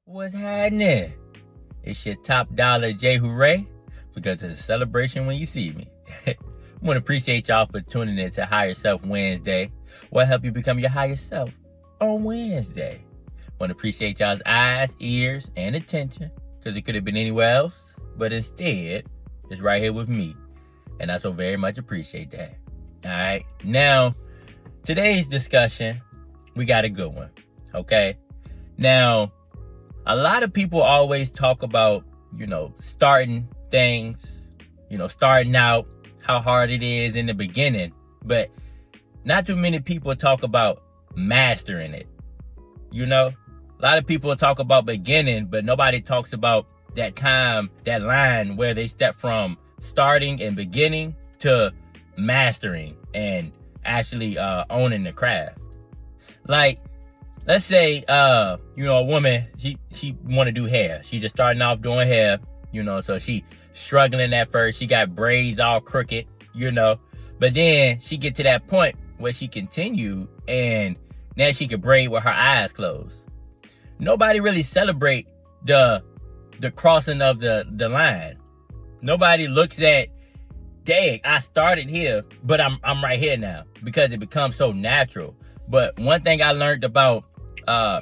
What's happening? It's your top dollar JayHooray, because it's a celebration when you see me. I want to appreciate y'all for tuning in to Higher Self Wednesday. What help you become your higher self on Wednesday? Want to appreciate y'all's eyes, ears, and attention, because it could have been anywhere else, but instead, it's right here with me. And I so very much appreciate that. All right. Now, today's discussion, we got a good one. Okay. Now, a lot of people always talk about, starting things, starting out, how hard it is in the beginning, but not too many people talk about mastering it. A lot of people talk about beginning, but nobody talks about that time, that line where they step from starting and beginning to mastering and actually owning the craft. Like, let's say, a woman, she want to do hair. She just starting off doing hair, so she struggling at first. She got braids all crooked, but then she get to that point where she continue and now she can braid with her eyes closed. Nobody really celebrate the crossing of the line. Nobody looks at, dang, I started here, but I'm right here now, because it becomes so natural. But one thing I learned about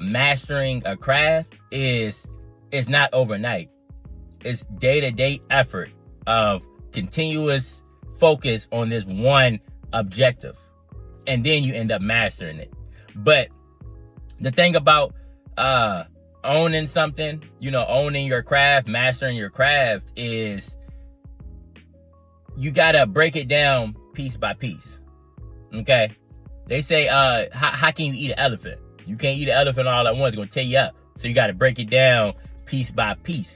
mastering a craft is it's not overnight. It's day-to-day effort of continuous focus on this one objective, and then you end up mastering it. But the thing about owning something, owning your craft, mastering your craft, is you gotta break it down piece by piece. Okay? They say, how can you eat an elephant? You can't eat an elephant all at once. It's going to tear you up. So you got to break it down piece by piece.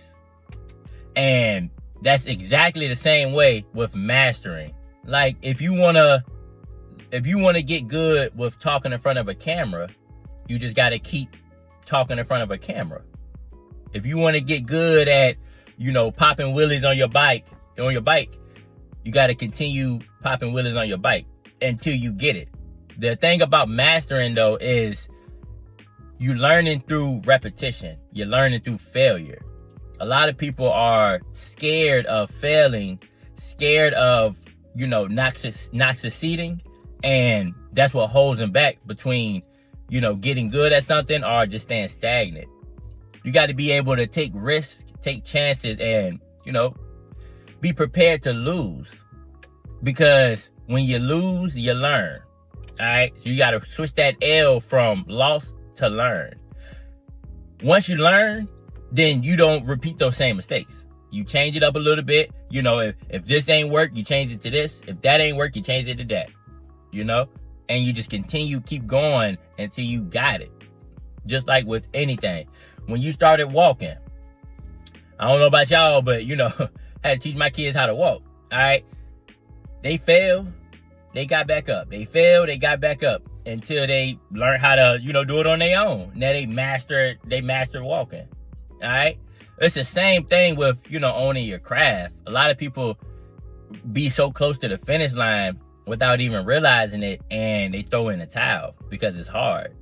And that's exactly the same way with mastering. Like, if you want to get good with talking in front of a camera, you just got to keep talking in front of a camera. If you want to get good at, popping wheelies on your bike, you got to continue popping wheelies on your bike until you get it. The thing about mastering, though, is you learning through repetition. You're learning through failure. A lot of people are scared of failing, scared of, not succeeding. And that's what holds them back between, getting good at something or just staying stagnant. You got to be able to take risks, take chances, and, be prepared to lose. Because when you lose, you learn. All right, so you got to switch that L from loss to learn. Once you learn, then you don't repeat those same mistakes. You change it up a little bit. If this ain't work, you change it to this. If that ain't work, you change it to that. And you just keep going until you got it. Just like with anything. When you started walking, I don't know about y'all, but I had to teach my kids how to walk. All right, they failed. They got back up. They failed. They got back up until they learned how to, do it on their own. Now they mastered walking. All right. It's the same thing with, owning your craft. A lot of people be so close to the finish line without even realizing it, and they throw in the towel because it's hard,